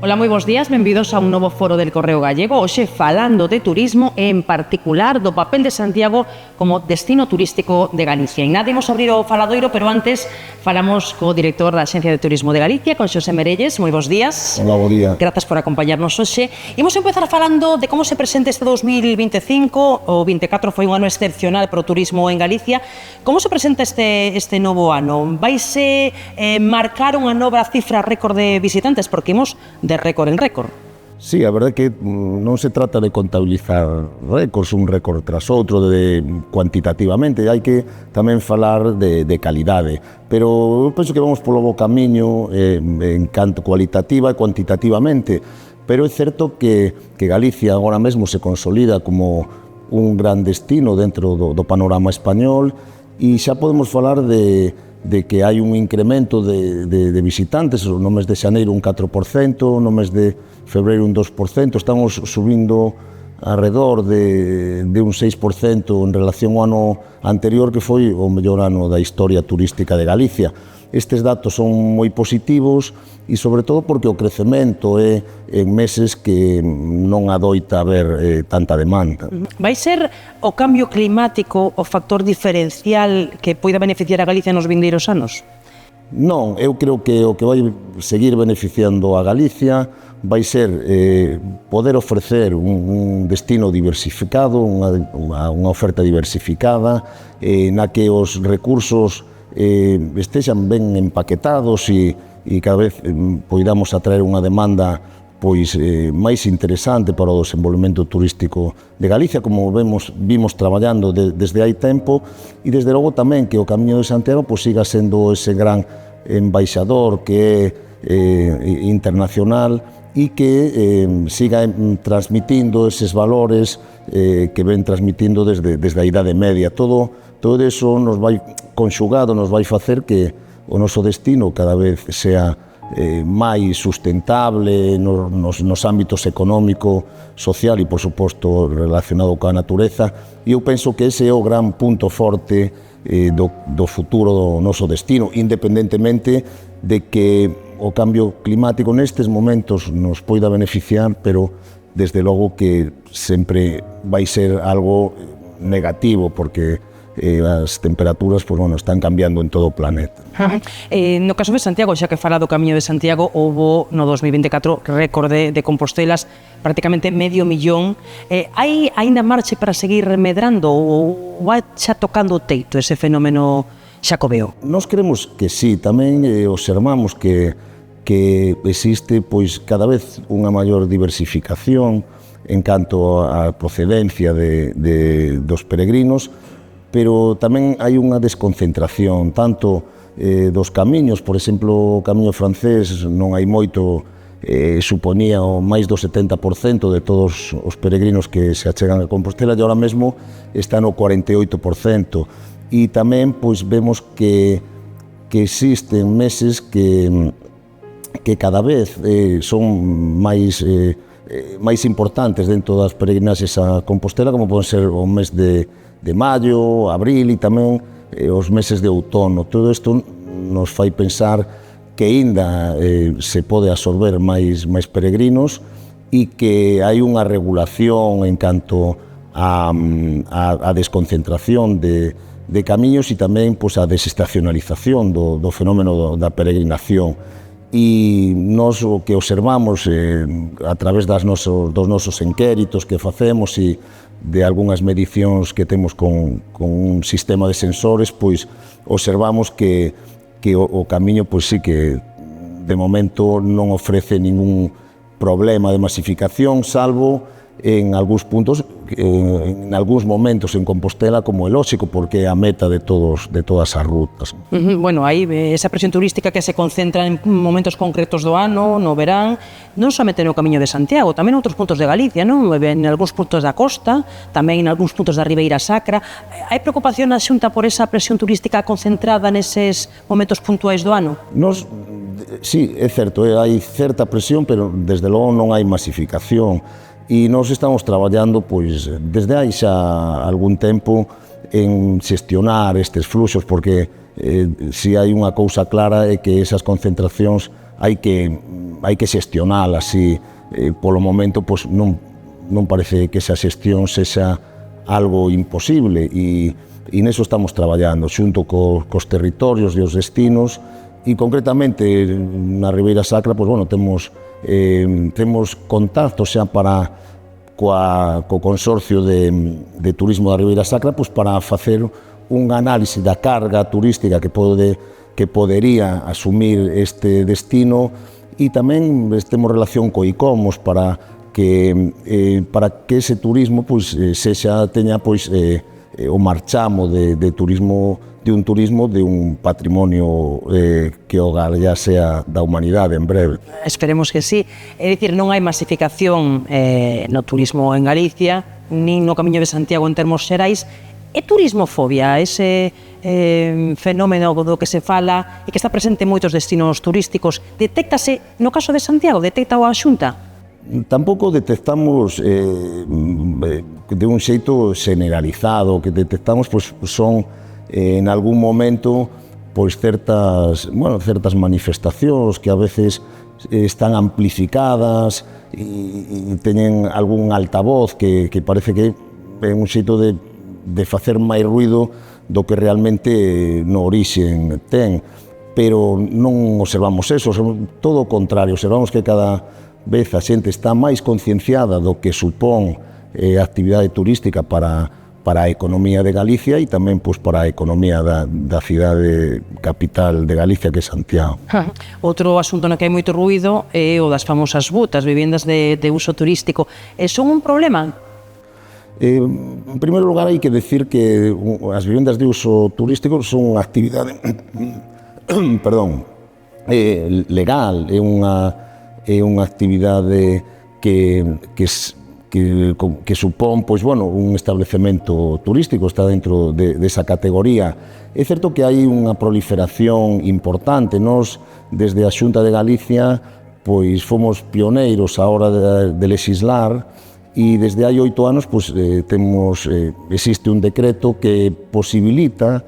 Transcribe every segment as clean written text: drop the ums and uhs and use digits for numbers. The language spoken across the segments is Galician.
Ola, moi bons días, benvidos a un novo foro del Correo Gallego. Hoxe falando de turismo e en particular do papel de Santiago como destino turístico de Galicia. E nada, imos abrir o faladoiro, pero antes falamos co director da Axencia de Turismo de Galicia, con Xosé Merelles. Moi bons días. Hola, bo día. Grazas por acompañarnos hoxe. Imos empezar falando de como se presenta este 2025. O 24 foi un ano excepcional para o turismo en Galicia. Como se presenta este novo ano? Vaise marcar unha nova cifra récord de visitantes? Porque imos de récord en récord. Sí, a verdade é que non se trata de contabilizar récords, un récord tras outro, cuantitativamente, hai que tamén falar de calidade, pero eu penso que vamos polo bo camiño en canto cualitativa e cuantitativamente, pero é certo que Galicia agora mesmo se consolida como un gran destino dentro do panorama español e xa podemos falar de que hai un incremento de visitantes, no mes de xaneiro un 4%, no mes de febreiro un 2%, estamos subindo alrededor de un 6% en relación ao ano anterior, que foi o mellor ano da historia turística de Galicia. Estes datos son moi positivos e sobre todo porque o crecemento é en meses que non adoita haber tanta demanda. Vai ser o cambio climático o factor diferencial que poida beneficiar a Galicia nos vindeiros anos? Non, eu creo que o que vai seguir beneficiando a Galicia vai ser poder ofrecer un destino diversificado, unha oferta diversificada, na que os recursos estexan ben empaquetados e cada vez poidamos atraer unha demanda máis interesante para o desenvolvemento turístico de Galicia, como vimos traballando desde hai tempo, e desde logo tamén que o Camiño de Santiago siga sendo ese gran embaixador que é internacional e que siga transmitindo eses valores que ven transmitindo desde a Idade Media. Todo eso nos vai conxugado, nos vai facer que o noso destino cada vez sea máis sustentable nos ámbitos económico, social e, por suposto, relacionado coa natureza. E eu penso que ese é o gran punto forte do futuro do noso destino, independentemente de que o cambio climático nestes momentos nos poida beneficiar, pero desde logo que sempre vai ser algo negativo, porque as temperaturas están cambiando en todo o planeta. No caso de Santiago, xa que fala do Camiño de Santiago, houbo no 2024 récord de Compostelas, prácticamente 500.000. Hai aínda marche para seguir medrando ou vai xa tocando o teito ese fenómeno xacobeo? Nós creemos que sí, tamén observamos que existe cada vez unha maior diversificación en canto á procedencia dos peregrinos, pero tamén hai unha desconcentración, tanto dos camiños, por exemplo, o camiño francés non hai moito, suponía o máis do 70% de todos os peregrinos que se achegan a Compostela, e ahora mesmo está no 48%, e tamén vemos que existen meses que cada vez son máis importantes dentro das peregrinaxes a Compostela, como poden ser o mes de maio, abril e tamén os meses de outono. Todo isto nos fai pensar que aínda se pode absorber máis peregrinos e que hai unha regulación en canto a desconcentración de camiños e tamén a desestacionalización do fenómeno da peregrinación. E nós o que observamos a través dos nosos inquéritos que facemos e de algunhas medicións que temos con un sistema de sensores, observamos que o camiño sí que de momento non ofrece ningún problema de masificación, salvo en algúns puntos, en algúns momentos en Compostela, como é lóxico, porque é a meta de todas as rutas. Bueno, hai esa presión turística que se concentra en momentos concretos do ano, no verán, non somente no Camiño de Santiago, tamén en outros puntos de Galicia, non? En algúns puntos da costa, tamén en algúns puntos da Ribeira Sacra. Hai preocupación na Xunta por esa presión turística concentrada neses momentos puntuais do ano? Sí, é certo, hai certa presión, pero desde logo non hai masificación. E nós estamos traballando desde hai xa algún tempo en xestionar estes fluxos, porque se hai unha cousa clara é que esas concentracións hai que xestionala así. Polo momento, pois, non parece que esa xestión sexa algo imposible e neso estamos traballando xunto cos territorios e os destinos e concretamente na Ribeira Sacra, pois, bueno, temos contactos xa co Consorcio de Turismo da Ribeira Sacra, pois, para facer un análise da carga turística que podería asumir este destino e tamén temos relación co ICOMOS para que ese turismo pois, teña pois, o marchamo de un turismo de un patrimonio que o ya sea da humanidade en breve. Esperemos que sí. É dicir, non hai masificación no turismo en Galicia, nin no Camiño de Santiago en termos xerais. É turismofobia ese fenómeno do que se fala e que está presente en moitos destinos turísticos? Detéctase no caso de Santiago? Detecta a Xunta? Tampouco detectamos de un xeito generalizado. O que detectamos pois, son en algún momento pois, certas manifestacións que a veces están amplificadas e teñen algún altavoz que parece que é un xeito de facer máis ruido do que realmente no orixen ten, pero non observamos eso, todo o contrario, observamos que cada vez a xente está máis concienciada do que supón a actividade turística para a economía de Galicia e tamén pois, para a economía da cidade capital de Galicia, que é Santiago. Outro asunto no que hai moito ruido é o das famosas butas, vivendas de uso turístico. Son un problema? En primeiro lugar, hai que decir que as vivendas de uso turístico son unha actividade legal, é unha actividade que supón pois, bueno, un establecemento turístico, está dentro desa categoría. É certo que hai unha proliferación importante. Nós, desde a Xunta de Galicia, pois fomos pioneiros a hora de legislar e desde hai 8 anos pois, existe un decreto que posibilita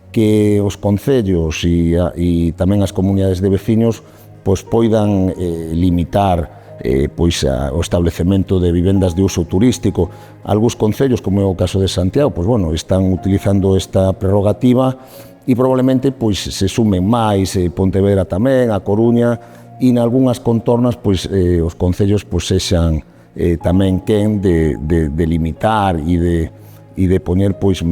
que os concellos e tamén as comunidades de veciños pois, poidan limitar pois, o establecemento de vivendas de uso turístico. Algúns concellos, como é o caso de Santiago, pois, bueno, están utilizando esta prerrogativa e probablemente pois, se sumen máis, Pontevedra tamén, a Coruña, e en algunhas contornas pois, os concellos pois, sexan tamén quen de limitar e de poñer, pois,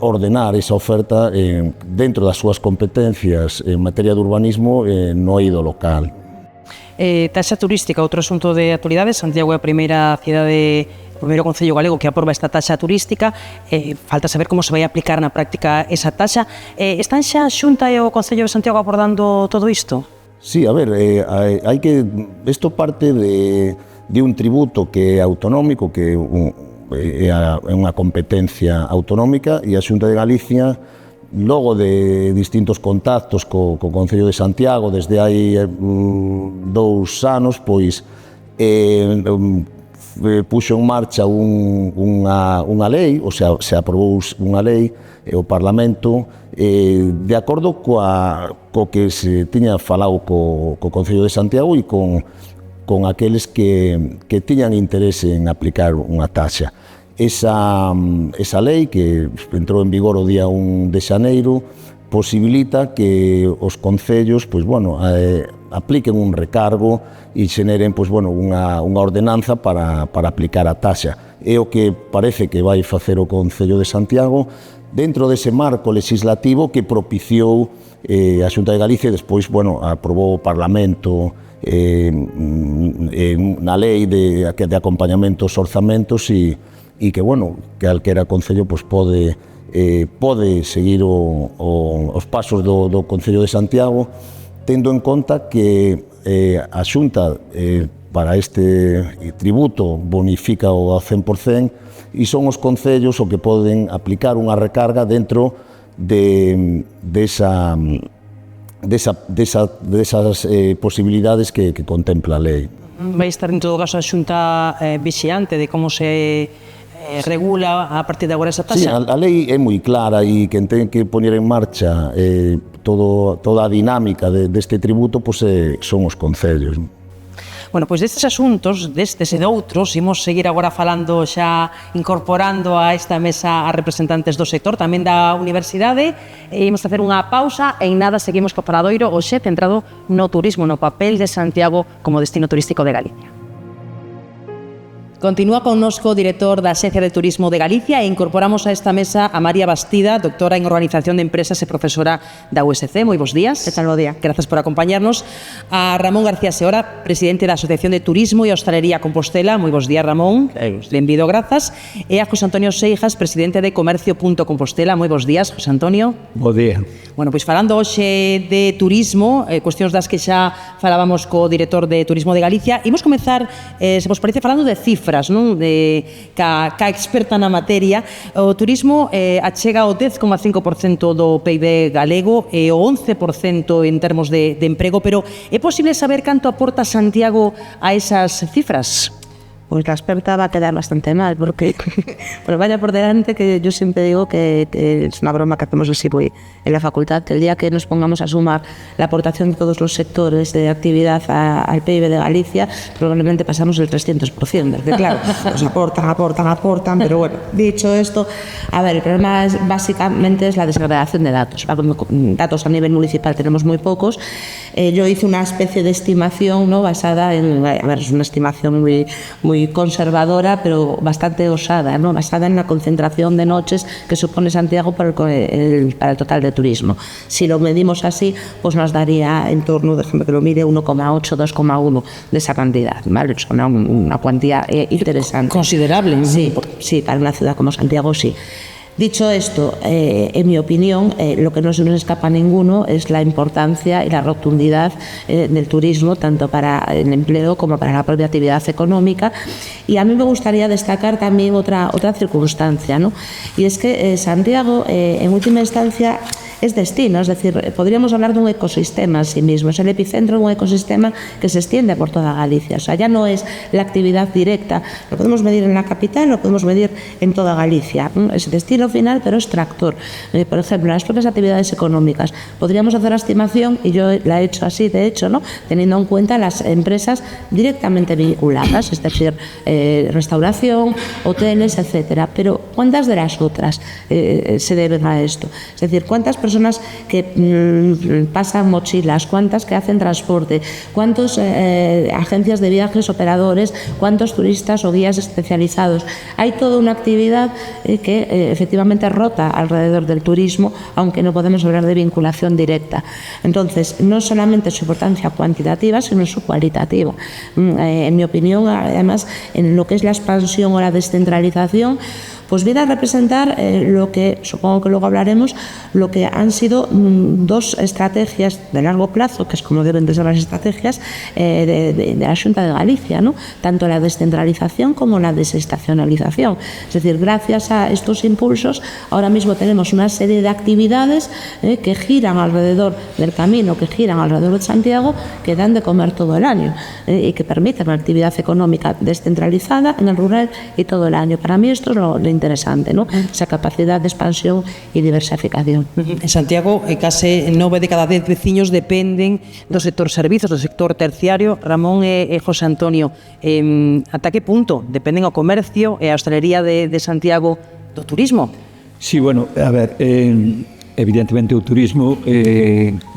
ordenar esa oferta dentro das súas competencias en materia de urbanismo no eido local. Taxa turística, outro asunto de actualidade. Santiago é a primeira cidade, o primeiro concello galego que aproba esta taxa turística. Falta saber como se vai aplicar na práctica esa taxa. Están xa a Xunta e o Concello de Santiago abordando todo isto? Sí, a ver, hai que... Isto parte de un tributo que é autonómico, que é unha competencia autonómica, e a Xunta de Galicia, logo de distintos contactos co Concello de Santiago desde hai 2 anos, pois puxo en marcha unha lei, ou sea, se aprobou unha lei o Parlamento de acordo co que se tiña falado co Concello de Santiago e con aqueles que tiñan interese en aplicar unha taxa. Esa lei, que entrou en vigor o día 1 de xaneiro, posibilita que os concellos pois, bueno, apliquen un recargo e xeneren pois, bueno, unha ordenanza para aplicar a taxa. É o que parece que vai facer o Concello de Santiago dentro dese marco legislativo que propiciou a Xunta de Galicia e despois, bueno, aprobou o Parlamento na lei de acompañamento aos orzamentos e que, bueno, que calquera concello pois, pode seguir os pasos do Concello de Santiago, tendo en conta que a Xunta para este tributo bonifica o 100% e son os concellos o que poden aplicar unha recarga dentro desas posibilidades que contempla a lei. Vai estar en todo caso a Xunta vixiante de como se regula a partir de agora esa taxa? Sí, a lei é moi clara e quen ten que poñer en marcha toda a dinámica deste tributo pois, son os concellos. Bueno, pois destes asuntos, destes e doutros, imos seguir agora falando xa, incorporando a esta mesa a representantes do sector, tamén da universidade, e imos facer unha pausa e en nada seguimos co Paradoiro, hoxe centrado no turismo, no papel de Santiago como destino turístico de Galicia. Continúa connosco o director da Axencia de Turismo de Galicia e incorporamos a esta mesa a María Bastida, doctora en Organización de Empresas e profesora da USC. Moi bons días. Que tal, bo día. Grazas por acompañarnos. A Ramón García Seora, presidente da Asociación de Turismo e Hostalería Compostela. Moi bons días, Ramón. Benvido, grazas. E a José Antonio Seijas, presidente de Comercio.Compostela. Moi bons días, José Antonio. Bo día. Bueno, pois falando hoxe de turismo, cuestións das que xa falábamos co director de Turismo de Galicia, imos comezar, se vos parece, falando de cifras, non? Ca experta na materia. O turismo achega o 10,5% do PIB galego e o 11% en termos de emprego, pero é posible saber canto aporta Santiago a esas cifras? Pues la experta va a quedar bastante mal, porque bueno, vaya por delante que yo siempre digo que es una broma que hacemos así en la facultad, que el día que nos pongamos a sumar la aportación de todos los sectores de actividad al PIB de Galicia, probablemente pasamos el 300%, porque claro, nos aportan, pero bueno, dicho esto, a ver, el problema básicamente es la desagregación de datos. Datos a nivel municipal tenemos muy pocos. Yo hice una especie de estimación, ¿no?, basada en, a ver, es una estimación muy conservadora, pero bastante osada, ¿no?, basada en la concentración de noches que supone Santiago para el total de turismo. Si lo medimos así, pues nos daría en torno, déjame que lo mire, 1,8, 2,1 de esa cantidad, ¿vale? Es una cuantía interesante. Considerable. Sí, para una ciudad como Santiago sí. Dicho esto, en mi opinión, lo que no se nos escapa a ninguno es la importancia y la rotundidad del turismo, tanto para el empleo como para la propia actividad económica. Y a mí me gustaría destacar también otra circunstancia, ¿no? Y es que Santiago, en última instancia, es destino, es decir, podríamos hablar de un ecosistema en sí mismo, es el epicentro de un ecosistema que se extiende por toda Galicia, o sea, ya no es la actividad directa, lo podemos medir en la capital, lo podemos medir en toda Galicia, es destino final, pero es tractor. Por ejemplo, las propias actividades económicas, podríamos hacer la estimación, y yo la he hecho así, de hecho, ¿no?, teniendo en cuenta las empresas directamente vinculadas, es decir, restauración, hoteles, etcétera, pero ¿cuántas de las otras se deben a esto? Es decir, ¿cuántas personas que pasan mochilas, cuántas que hacen transporte, cuántas agencias de viajes, operadores, cuántos turistas o guías especializados? Hay toda una actividad que efectivamente rota alrededor del turismo, aunque no podemos hablar de vinculación directa. Entonces, no solamente su importancia cuantitativa, sino su cualitativa. En mi opinión, además, en lo que es la expansión o la descentralización, pues viene a representar lo que, supongo que luego hablaremos, lo que han sido dos estrategias de largo plazo, que es como deben de ser las estrategias de la Xunta de Galicia, ¿no?, tanto la descentralización como la desestacionalización. Es decir, gracias a estos impulsos, ahora mismo tenemos una serie de actividades que giran alrededor del camino, que giran alrededor de Santiago, que dan de comer todo el año y que permiten una actividad económica descentralizada en el rural y todo el año. Para mí esto es lo interesante, ¿no?, esa capacidad de expansión y diversificación. En Santiago, case 9 de cada 10 veciños dependen do sector servizos, do sector terciario. Ramón e José Antonio, ata que punto dependen o comercio e a hostalería de Santiago do turismo? Sí, bueno, a ver, evidentemente o turismo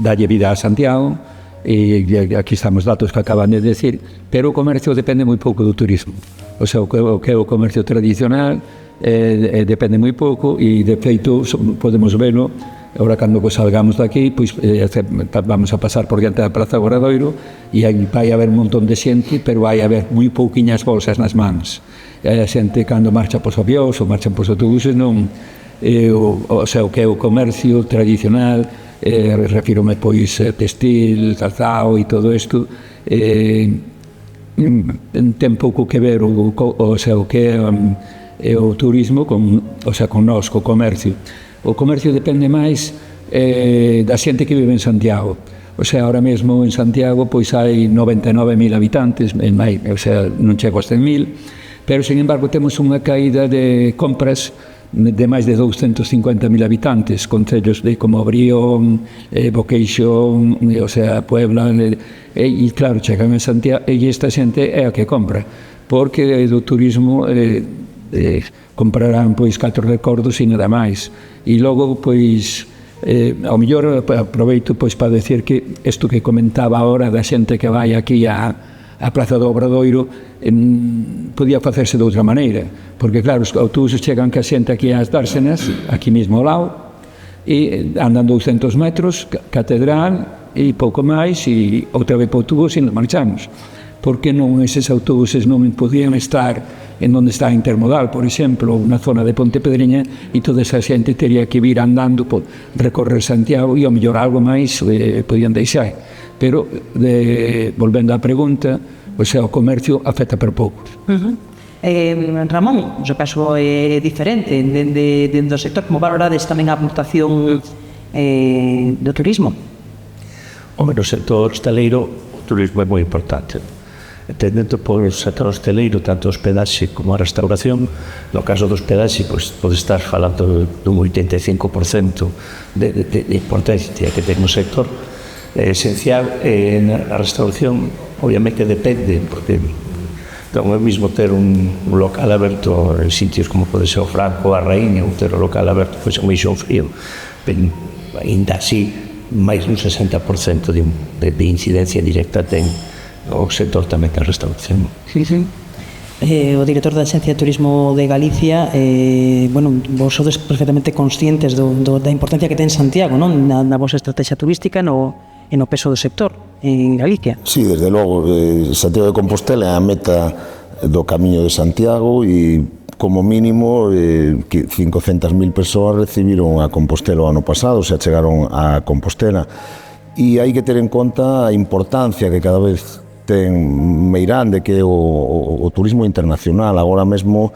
dalle vida a Santiago, e aquí estamos datos que acaban de decir, pero o comercio depende moi pouco do turismo. O sea, o que é o comercio tradicional depende moi pouco, e de feito podemos verlo agora cando salgamos daqui, pois vamos a pasar por diante da Praza Obradoiro e aí vai haber un montón de xente, pero vai haber moi pouquiñas bolsas nas mans. A xente cando marcha pos avións ou marchan pos autobuses non, o sea, o que é o comercio tradicional, refírome pois textil, calzado e todo isto, ten pouco que ver o sea, o que é o turismo con nós, co comercio. O comercio depende máis da xente que vive en Santiago. O sea, ahora mesmo en Santiago pois hai 99.000 habitantes, o sea, non chego a 100.000, pero, sin embargo, temos unha caída de compras de máis de 250.000 habitantes, concellos de como Brión, Boqueixón, o sea, Puebla, e claro, chegan a Santiago e esta xente é a que compra, porque do turismo comprarán pois 4 recordos e nada máis. E logo, pois, ao mellor aproveito pois para decir que isto que comentaba agora da xente que vai aquí a Praza do Obradoiro podía facerse de outra maneira, porque claro, os autobuses chegan que a xente aquí ás Dársenas, aquí mesmo ao lado, e andan 200 metros, catedral e pouco máis, e outra vez para o autobús e nos marchamos. Por que non eses autobuses non podían estar en onde está a Intermodal, por exemplo, na zona de Pontepedreña, e toda esa xente teria que vir andando por recorrer Santiago e ao mellor algo máis podían deixar. Pero, volvendo á pregunta, o sea, o comercio afecta por pouco. Ramón, o caso é diferente dentro do sector, como valorades tamén a aportación do turismo? Home, no sector hosteleiro o turismo é moi importante. Tendendo por o sector hosteleiro tanto o hospedaxe como a restauración. No caso do hospedaxe, pois, pode estar falando dun 85% de importancia que ten o sector. É esencial. Na restauración, obviamente, depende, porque non é mesmo ter un local aberto en sitios como pode ser o Franco, a Raíña, ou ter o local aberto pois, en Meixón Frío. Pero, ainda así, máis dun 60% de incidencia directa ten o sector tamén da restauración. O director da Axencia de Turismo de Galicia, bueno, vos sodes perfectamente conscientes da importancia que ten Santiago, non? Na vosa estrategia turística e no peso do sector en Galicia. Sí, desde logo, Santiago de Compostela é a meta do Camiño de Santiago e como mínimo 500.000 persoas recibiron a Compostela o ano pasado, se chegaron a Compostela. E hai que ter en conta a importancia que cada vez ten meirande, que é o turismo internacional. Agora mesmo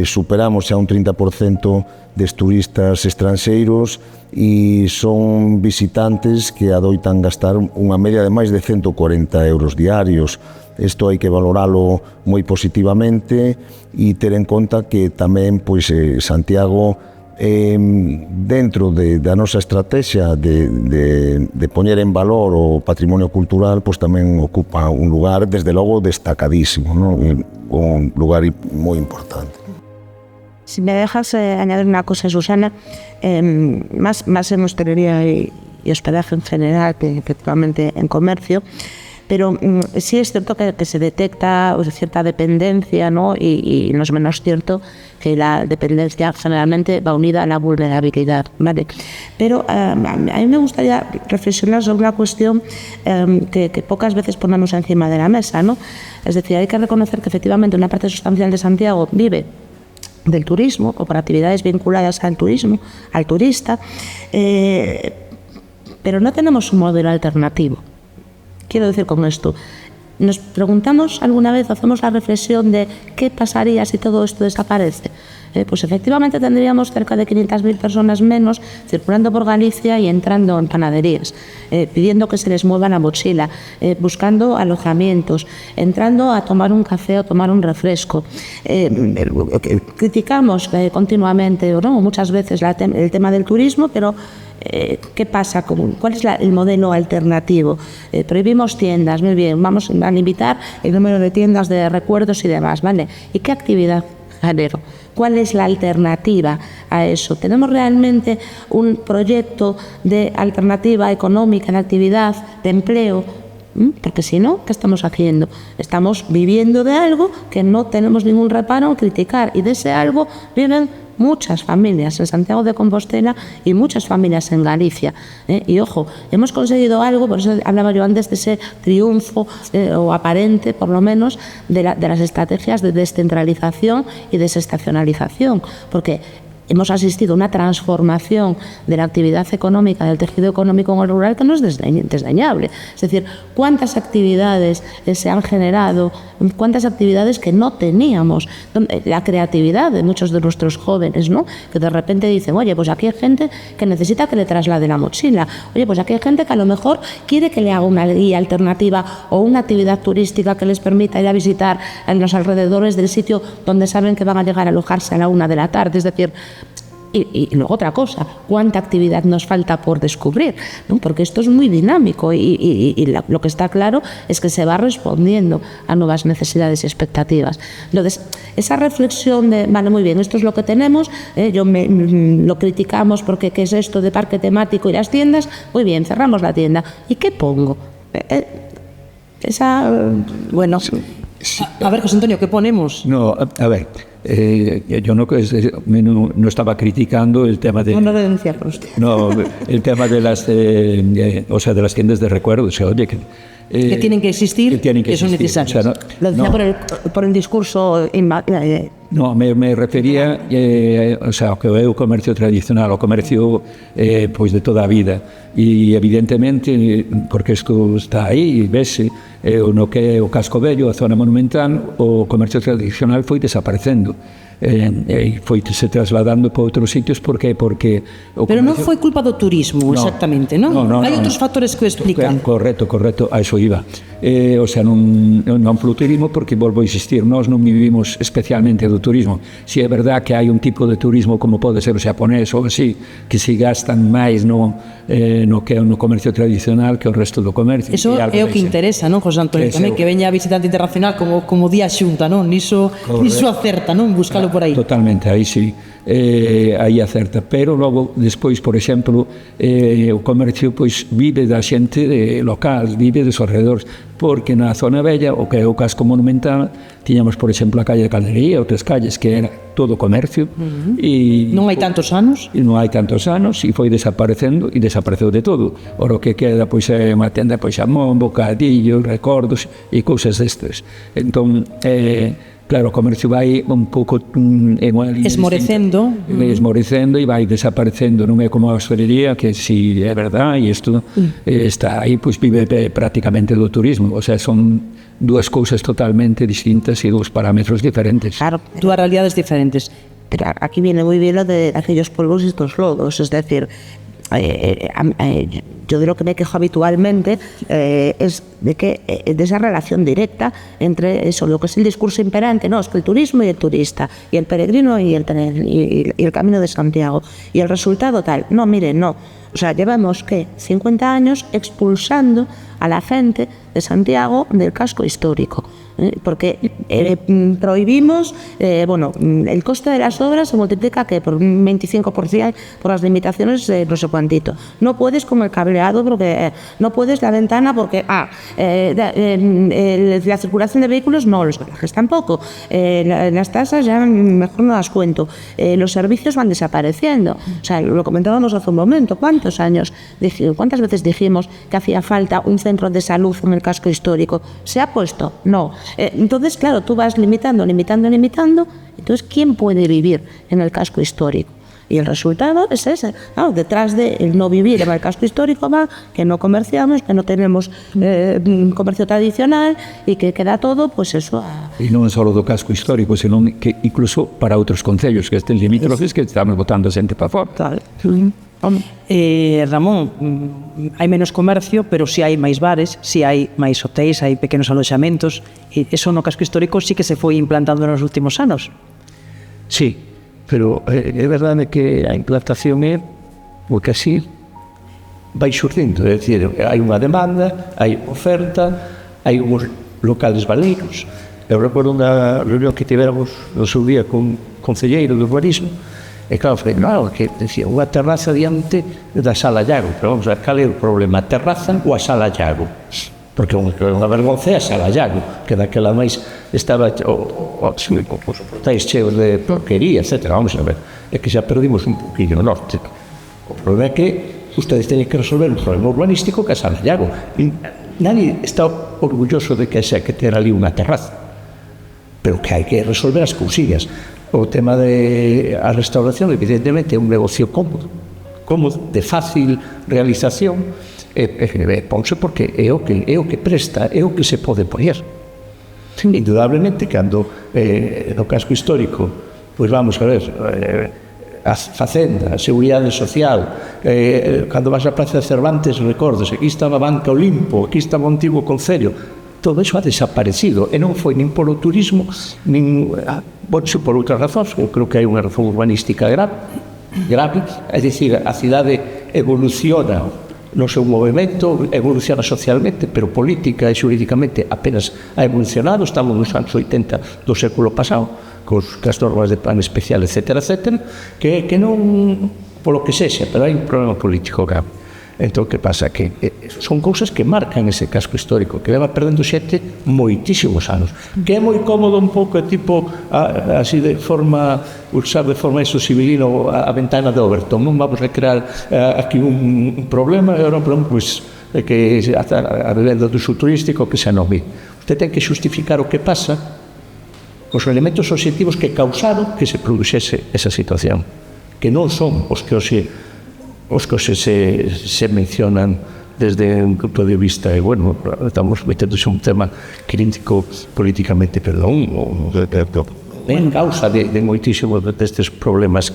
superamos xa un 30% des turistas estranxeiros e son visitantes que adoitan gastar unha media de máis de 140 euros diarios. Isto hai que valoralo moi positivamente e ter en conta que tamén pois, Santiago dentro da nosa estrategia de poñer en valor o patrimonio cultural, pois tamén ocupa un lugar, desde logo, destacadísimo, ¿no? Un lugar moi importante. Si me dejas añadir una cosa, Susana, más en hostelería y hospedaje en general que efectivamente en comercio, pero sí es cierto que se detecta cierta dependencia, ¿no? Y no es menos cierto que la dependencia generalmente va unida a la vulnerabilidad, ¿vale? Pero a mí me gustaría reflexionar sobre una cuestión que pocas veces ponemos encima de la mesa, ¿no? Es decir, hay que reconocer que efectivamente una parte sustancial de Santiago vive del turismo o por actividades vinculadas al turismo, al turista, pero no tenemos un modelo alternativo. Quiero decir con esto, nos preguntamos alguna vez, hacemos la reflexión de qué pasaría si todo esto desaparece. Pues efectivamente tendríamos cerca de 500.000 personas menos circulando por Galicia y entrando en panaderías, pidiendo que se les mueva la mochila, buscando alojamientos, entrando a tomar un café o tomar un refresco. Criticamos continuamente, ¿no? Muchas veces el tema del turismo, pero ¿qué pasa? ¿Cuál es el modelo alternativo? Prohibimos tiendas, muy bien, vamos a limitar el número de tiendas de recuerdos y demás, ¿vale? ¿Y qué actividad genero? ¿Cuál es la alternativa a eso? ¿Tenemos realmente un proyecto de alternativa económica, de actividad, de empleo? Porque si no, ¿qué estamos haciendo? Estamos viviendo de algo que no tenemos ningún reparo en criticar, y de ese algo viven muchas familias en Santiago de Compostela y muchas familias en Galicia. Y ojo, hemos conseguido algo, por eso hablaba yo antes de ese triunfo, o aparente por lo menos, de las estrategias de descentralización y desestacionalización, porque hemos asistido a una transformación de la actividad económica, del tejido económico en el rural, que no es desdeñable. Es decir, cuántas actividades se han generado, cuántas actividades que no teníamos. La creatividad de muchos de nuestros jóvenes, ¿no? Que de repente dicen, oye, pues aquí hay gente que necesita que le traslade la mochila. Oye, pues aquí hay gente que a lo mejor quiere que le haga una guía alternativa o una actividad turística que les permita ir a visitar en los alrededores del sitio donde saben que van a llegar a alojarse a la 1 de la tarde. Es decir, Y luego otra cosa, ¿cuánta actividad nos falta por descubrir? ¿No? Porque esto es muy dinámico y lo que está claro es que se va respondiendo a nuevas necesidades y expectativas. Entonces, esa reflexión de, vale, muy bien, esto es lo que tenemos, lo criticamos porque ¿qué es esto de parque temático y las tiendas? Muy bien, cerramos la tienda. ¿Y qué pongo? Bueno, a ver, José Antonio, ¿qué ponemos? No, a ver, yo no estaba criticando el tema de... No denunciar por usted. No, el tema de las, de las tiendas de recuerdo. O sea, oye, que tienen que existir, que son necesarias. O sea, Lo decía por el discurso... No, me refería o sea, que é o comercio tradicional, o comercio pois de toda a vida, e evidentemente, porque isto está aí, vese, no que é o Casco Vello, a zona monumental, o comercio tradicional foi desaparecendo. E foi se trasladando para outros sitios porque pero non foi culpa do turismo, exactamente, non? Hai outros factores que o explican. Correcto, a eso iba. O sea, non polo turismo, porque volvo a insistir, nós non vivimos especialmente do turismo. Si é verdad que hai un tipo de turismo como pode ser o xaponés ou así, que se gastan máis no que é no comercio tradicional que o resto do comercio. Eso é o que interesa, non, José Antonio? Tamén que veña a visitante internacional como día xunta, non? Niso acerta, non? Búscalo por aí. Totalmente, aí sí, aí acerta, pero logo despois, por exemplo, o comercio pois vive da xente local, vive dos alrededores, porque na zona bella, o que é o casco monumental, tiñamos, por exemplo, a calle de Caldería, outras calles que era todo comercio, e non hai tantos anos, e foi desaparecendo, e desapareceu de todo. Ora, o que queda pois é unha tenda pois xamón, bocadillos, recordos e cousas destas. Entón, claro, o comercio vai un pouco esmorecendo e vai desaparecendo. Non é como a hostelería, que si é verdad, e isto está aí, pois vive prácticamente do turismo. O sea, son dúas cousas totalmente distintas e dous parámetros diferentes. Claro, dúas realidades diferentes. Pero aquí viene muy bien lo de aquellos polvos y estos lodos, es decir, yo de lo que me quejo habitualmente es de esa relación directa entre eso, lo que es el discurso imperante, no, es que el turismo y el turista, y el peregrino y el camino de Santiago, y el resultado tal. No, mire, no. O sea, llevamos, ¿qué? 50 años expulsando a la gente de Santiago del casco histórico. Porque prohibimos, el coste de las obras se multiplica por un 25% por las limitaciones de no sé cuántito. No puedes con el cableado porque no puedes la ventana porque la circulación de vehículos no, los viajes tampoco, las tasas ya mejor no las cuento, los servicios van desapareciendo. O sea, lo comentábamos hace un momento, ¿cuántas veces dijimos que hacía falta un centro de salud en el casco histórico? ¿Se ha puesto? No. Entonces, claro, tú vas limitando, entonces, ¿quién puede vivir en el casco histórico? Y el resultado es ese. Claro, detrás del no vivir en el casco histórico va que no comerciamos, que no tenemos comercio tradicional y que queda todo, pues eso... E non só do casco histórico, senón que incluso para outros concellos que estén limítrofes que estamos botando xente para fora. Ramón, hai menos comercio, pero si hai máis bares, si hai máis hotéis, hai pequenos aloxamentos, e eso no casco histórico sí que se foi implantando nos últimos anos. Sí, pero é verdade que a implantación é porque así vai xurdindo, é dicir, hai unha demanda, hai oferta, hai uns locales baleiros. Eu recordo unha reunión que tivéramos no seu día con concelleiro do urbanismo. E claro, que decía, unha terraza diante da Sala Llago, pero vamos a ver, cal é o problema, a terraza ou a Sala Llago? Porque unha vergonza é a Sala Llago, que daquela máis estaba os portais cheos de porquería, etc. Vamos a ver, é que xa perdimos un poquinho o norte. O problema é que ustedes teñen que resolver un problema urbanístico que a Sala Llago. E nadie está orgulloso de que ter ali unha terraza, pero que hai que resolver as cousillas. O tema a restauración, evidentemente, é un negocio cómodo, de fácil realización, ponse porque é o que presta, é o que se pode poñer. Indudablemente, cando no casco histórico, pois vamos a ver, a facenda, a seguridade social, cando vas á Praza de Cervantes, recordes, aquí estaba Banca Olimpo, aquí estaba o antigo concello, todo iso ha desaparecido, e non foi nin polo turismo, nin por outras razóns. Eu creo que hai unha razón urbanística grave, grave, é dicir, a cidade evoluciona no seu movimento, evoluciona socialmente, pero política e xurídicamente apenas ha evolucionado. Estamos nos anos 80 do século pasado, cas normas de plan especial, etc., que non, polo que sexa, pero hai un problema político grave. Entón, que pasa? Que son cousas que marcan ese casco histórico, que leva perdendo xente moitísimos anos, que é moi cómodo un pouco, tipo, así de forma, usar de forma sibilino a ventana de Overton. Non vamos a crear aquí un problema, e agora un problema, pois, que a vivenda do uso turístico que se anome. Usted ten que justificar o que pasa, os elementos obxectivos que causaron que se produxese esa situación, que non son os que se mencionan desde un punto de vista, e, bueno, estamos meténdose un tema crítico políticamente, perdón, en causa de moitísimos destes problemas.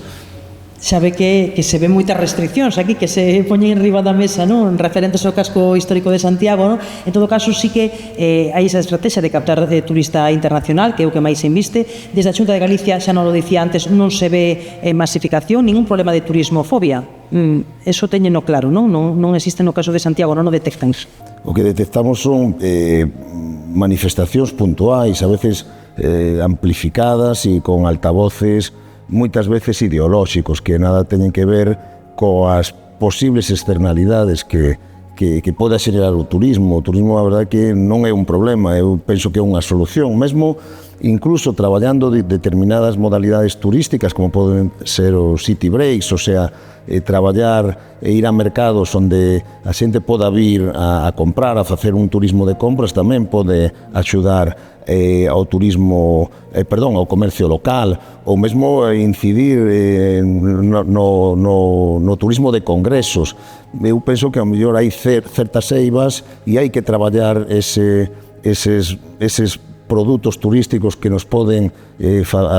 Xa ve que se ven moitas restriccións aquí que se poñen enriba da mesa, non, referentes ao casco histórico de Santiago, non? En todo caso, sí que hai esa estrategia de captar turista internacional, que é o que máis se inviste. Desde a Xunta de Galicia, xa non lo dicía antes, non se ve masificación, ningún problema de turismofobia. Eso teñeno claro, non? Non existe no caso de Santiago, non o detectan. O que detectamos son manifestacións puntuais, a veces amplificadas e con altavoces moitas veces ideolóxicos que nada teñen que ver coas posibles externalidades que poda xerar o turismo. O turismo, a verdade, que non é un problema, eu penso que é unha solución. Mesmo, incluso traballando determinadas modalidades turísticas, como poden ser os city breaks, o sea, traballar e ir a mercados onde a xente poda vir a comprar, a facer un turismo de compras, tamén pode axudar ao turismo, ao comercio local, ou mesmo incidir no turismo de congresos. Eu penso que ao mellor hai certas eivas e hai que traballar eses produtos turísticos que nos poden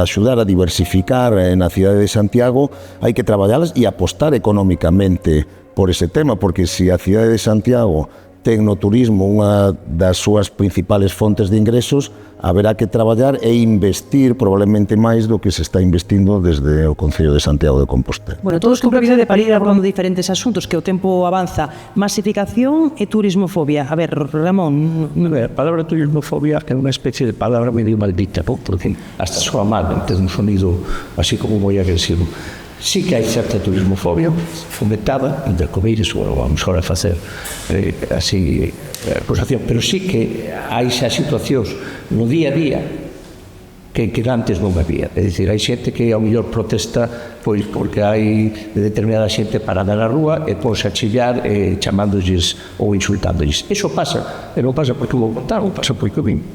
axudar a diversificar na cidade de Santiago. Hai que traballalas e apostar económicamente por ese tema, porque se a cidade de Santiago ten no turismo unha das súas principales fontes de ingresos, haberá que traballar e investir probablemente máis do que se está investindo desde o Concello de Santiago de Compostela. Bueno, todos con prioridade para ir abordando diferentes asuntos, que o tempo avanza. Masificación e turismofobia. A ver, Ramón. A palabra turismofobia é unha especie de palabra medio maldita, porque hasta soa mal, ten un sonido así como moi agresivo. Sí que hai certa turismofobia fomentada, entre comillas, bueno, vamos ahora a facer así acusación, pero sí que hai xa situacións no día a día que antes non había. É dicir, hai xente que ao mellor protesta pois porque hai determinada xente parada na rúa e ponse a chillar chamándolles ou insultándolles. Iso pasa, e non pasa porque vou contar, ou pasa porque vim.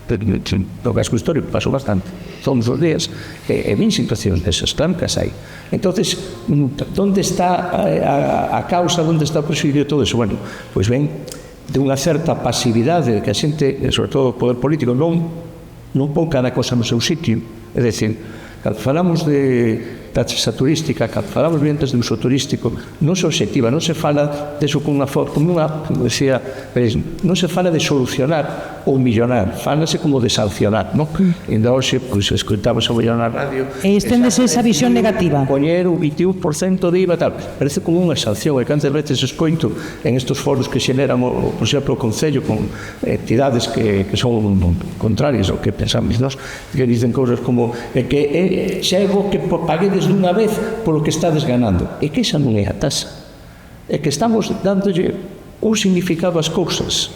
No casco histórico pasou bastante, todos os días, e vin situacións desas, claro que as hai. Entonces, onde está a causa, onde está o presidio de todo eso? Bueno, pois ven de unha certa pasividade que a xente, sobre todo o poder político, non pon cada cosa no seu sitio. É dicir, cando falamos de taxa turística, cando falamos de ventas de uso turístico, non se obxectiva, non se fala deso con unha forma, como decía, non se fala de solucionar ou millonar, fálase como de sancionar, non? Ainda hoxe, pois, escoitamos a mellor na radio, e esténdese esa visión negativa, poñer o 21% de IVA, tal, parece como unha sanción, e cantas veces escoito en estos foros que xeneran, por exemplo, o Concello con entidades que son contrarias ao que pensamos nós, que dicen cousas como que xa é bo que paguedes dunha vez polo que estades ganando, e que esa non é a taxa, é que estamos dándolle un significado ás cousas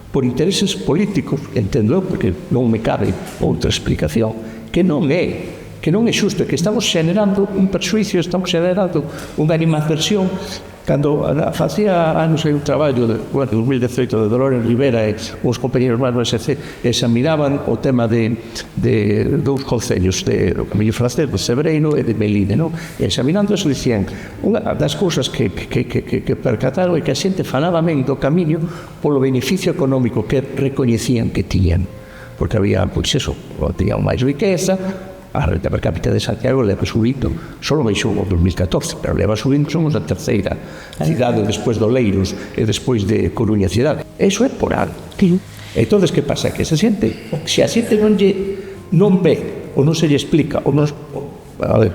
por intereses políticos, entendo eu, porque non me cabe outra explicación, que non é xusto, que estamos xenerando un perxuicio, estamos xenerando unha animadversión. Cando facía anos un traballo de 2018 de Dolores Rivera e os compañeros máis do SC examinaban o tema de dous concellos, do Camiño Francés, de Sebreino e de Melide, non? E examinando eso dicían, unha das cousas que percataron é que a xente falaba ben do camiño polo beneficio económico que recoñecían que tiñan, porque había, pois eso, tiñan máis riqueza. A renta per cápita de Santiago leva subindo, só baixou o 2014, pero leva subindo, somos a terceira cidade despois de Oleiros e despois de Coruña cidade. Eso é por algo. Entón, que pasa? Que esa xente, se a xente non ve ou non se lle explica ou non a ver,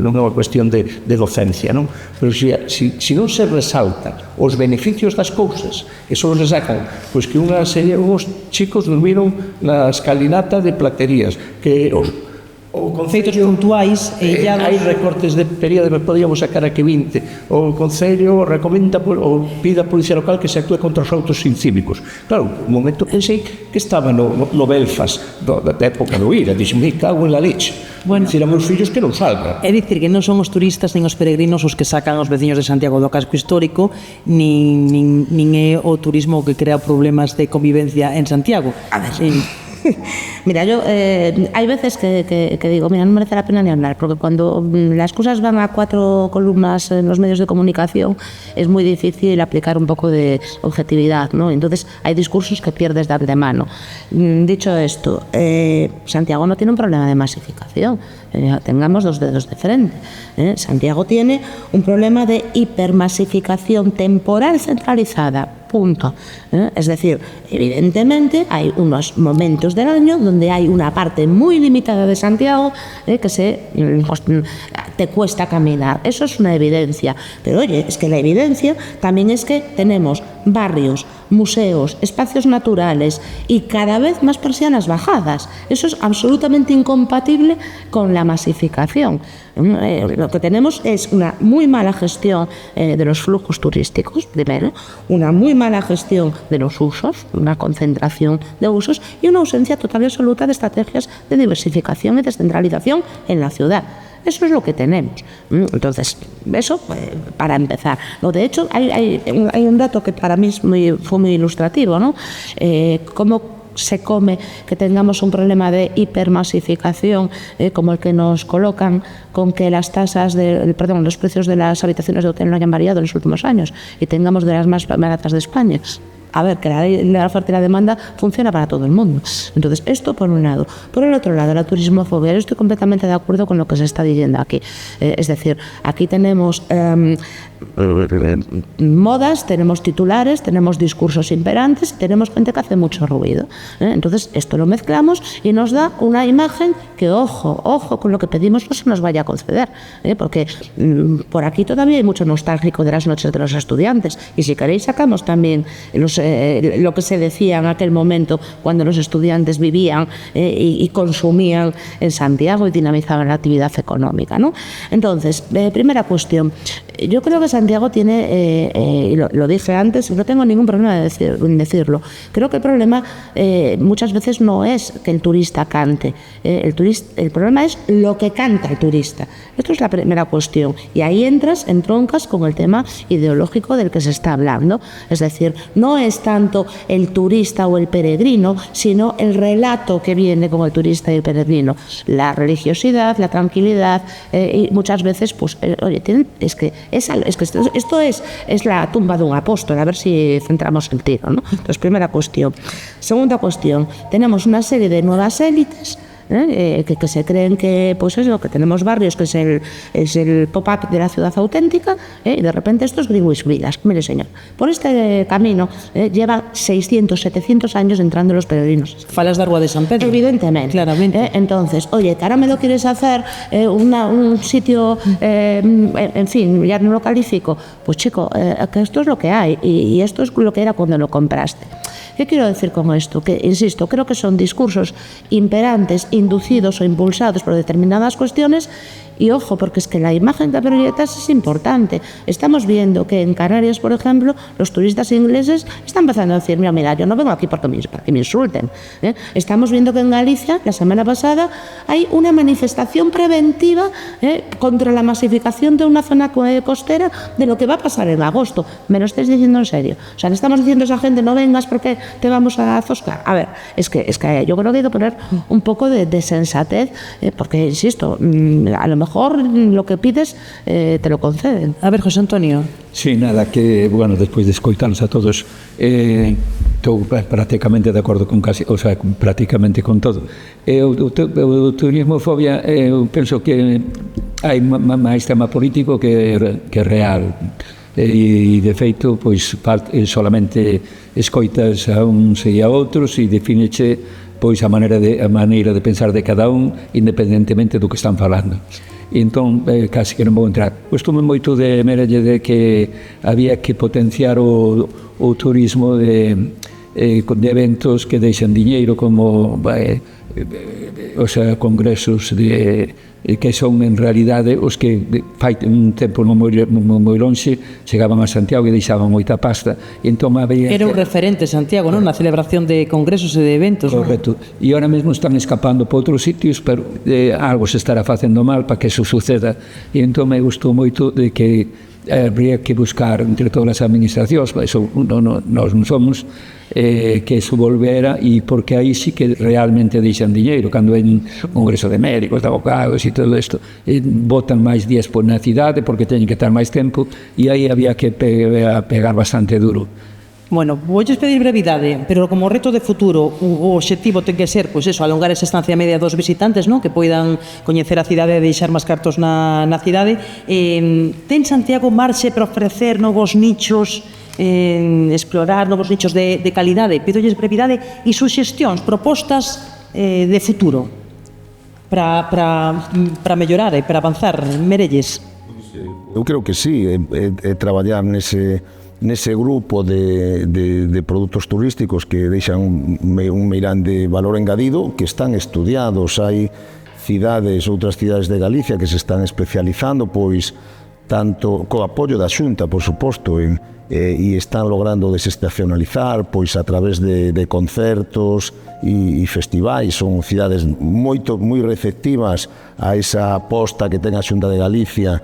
non é unha cuestión de docencia, non? Pero se non se resaltan os beneficios das cousas, e só se sacan, pois que uns chicos dormiron na escalinata de platerías, que o Feitos puntuais e illados. hai recortes de período, podíamos sacar aquí 20. O Concello recomenda ou pide a Policía Local que se actúe contra os autos incívicos. Claro, un momento pensei que estaba no Belfast da época do IRA, dixen, me cago en la leche. Bueno, dicir a meus fillos que non salgan. É dicir que non son os turistas nin os peregrinos os que sacan os veciños de Santiago do casco histórico, nin é o turismo que crea problemas de convivencia en Santiago. A ver, mira, yo hay veces que digo, mira, no merece la pena ni hablar, porque cuando las cosas van a 4 columnas en los medios de comunicación es muy difícil aplicar un poco de objetividad, ¿no? Entonces hay discursos que pierdes de antemano. Dicho esto, Santiago no tiene un problema de masificación, tengamos dos dedos de frente. Santiago tiene un problema de hipermasificación temporal centralizada. Punto. Es decir, evidentemente hay unos momentos del año donde hay una parte muy limitada de Santiago que te cuesta caminar. Eso es una evidencia. Pero oye, es que la evidencia también es que tenemos barrios, museos, espacios naturales y cada vez más persianas bajadas. Eso es absolutamente incompatible con la masificación. Lo que tenemos es una muy mala gestión de los flujos turísticos, primero, una muy mala gestión de los usos, una concentración de usos y una ausencia total y absoluta de estrategias de diversificación y descentralización en la ciudad. Eso es lo que tenemos. Entonces, eso para empezar. De hecho, hay un dato que para mí fue muy ilustrativo, ¿no? Cómo se come que tengamos un problema de hipermasificación como el que nos colocan con que los precios de las habitaciones de hotel no hayan variado en los últimos años y tengamos de las más baratas de España. A ver, que la ley de la oferta y la demanda funciona para todo el mundo. Entonces, esto por un lado. Por el otro lado, la turismofobia. Yo estoy completamente de acuerdo con lo que se está diciendo aquí. Es decir, aquí tenemos modas, tenemos titulares, tenemos discursos imperantes, tenemos gente que hace mucho ruido. Entonces, esto lo mezclamos y nos da una imagen que, ojo con lo que pedimos, no se nos vaya a conceder. Porque por aquí todavía hay mucho nostálgico de las noches de los estudiantes. Y si queréis, sacamos también lo que se decía en aquel momento cuando los estudiantes vivían y consumían en Santiago y dinamizaban la actividad económica, ¿no? Entonces, primera cuestión. Yo creo que Santiago tiene, y lo dije antes, no tengo ningún problema en decirlo. Creo que el problema muchas veces no es que el turista cante. El problema es lo que canta el turista. Esto es la primera cuestión. Y ahí entroncas con el tema ideológico del que se está hablando. Es decir, no es tanto el turista o el peregrino, sino el relato que viene con el turista y el peregrino. La religiosidad, la tranquilidad, y muchas veces, pues, oye, esto es la tumba de un apóstol, a ver si centramos el tiro, ¿no? Entonces, primera cuestión. Segunda cuestión, tenemos una serie de nuevas élites que se creen que, pues eso, que tenemos barrios que es el pop-up de la ciudad auténtica, y de repente estos Greenwich Villas. Mire, señor, por este camino llevan 600, 700 años entrando los peregrinos. Falas da Rúa de San Pedro. Evidentemente. Claramente. Entonces, oye, que ahora me lo quieres hacer un sitio, en fin, ya no lo califico. Pues chico, que esto es lo que hay y esto es lo que era cuando lo compraste. ¿Qué quiero decir con esto? Que, insisto, creo que son discursos imperantes, inducidos o impulsados por determinadas cuestiones. Y ojo, porque es que la imagen que proyectas es importante. Estamos viendo que en Canarias, por ejemplo, los turistas ingleses están empezando a decir, mira, yo no vengo aquí para que me insulten. Estamos viendo que en Galicia, la semana pasada, hay una manifestación preventiva contra la masificación de una zona costera de lo que va a pasar en agosto. ¿Me lo estáis diciendo en serio? O sea, le estamos diciendo a esa gente, no vengas porque te vamos a zoscar. A ver, es que yo creo que hay que poner un poco de sensatez, porque, insisto, a lo mejor lo que pides te lo conceden. A ver, José Antonio. Sí, nada, que, bueno, despois de escoitarnos a todos, estou prácticamente de acordo con prácticamente con todo. O turismofobia, eu penso que hai máis tema político que real. E, de feito, pois, solamente escoitas a uns e a outros e defíneche pois a maneira de pensar de cada un independentemente do que están falando. e entón casi que non vou entrar. Gostoume moito de Merelle de que había que potenciar o turismo de eventos que deixan diñeiro como o sea, congresos que son en realidade os que fai un tempo non moi lonxe chegaban a Santiago e deixaban moita pasta e entón había... Era un referente Santiago, non? Na celebración de congresos e de eventos. Correcto, e ahora mesmo están escapando para outros sitios, pero algo se estará facendo mal para que eso suceda, e entón me gustou moito de que habría que buscar entre todas as administracións, eso nós non somos, que eso volvera, e porque aí sí que realmente deixan diñeiro cando hai un congreso de médicos, de abogados e todo isto, botan máis días por na cidade porque teñen que estar máis tempo, e aí había que pegar bastante duro. Bueno, voulles pedir brevidade, pero como reto de futuro o obxectivo ten que ser, pois eso, alongar esa estancia media dos visitantes, non? Que poidan coñecer a cidade e deixar máis cartos na cidade. Ten Santiago marxe para ofrecer novos nichos, explorar novos nichos de calidade? Pídolles brevidade e suxestións, propostas de futuro para mellorar e para avanzar. Merelles? Eu creo que sí, traballar nese grupo de produtos turísticos que deixan un meirande valor engadido, que están estudiados. Hai outras cidades de Galicia que se están especializando, pois, tanto co apoio da Xunta, por suposto, e están logrando desestacionalizar, pois, a través de concertos e festivais. Son cidades moi receptivas a esa aposta que ten a Xunta de Galicia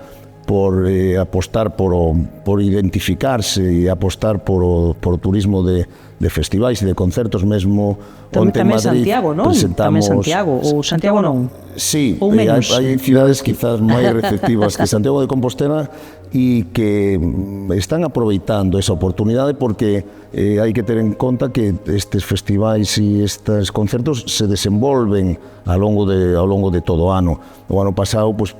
por apostar por identificarse e apostar por o turismo de festivais e de concertos. Mesmo onte en Madrid Santiago, non? presentamos... Tamén Santiago, ou Santiago non? Sí, hai cidades quizás máis receptivas que Santiago de Compostela e que están aproveitando esa oportunidade, porque hai que ter en conta que estes festivais e estes concertos se desenvolven ao longo de todo o ano. O ano pasado, pois,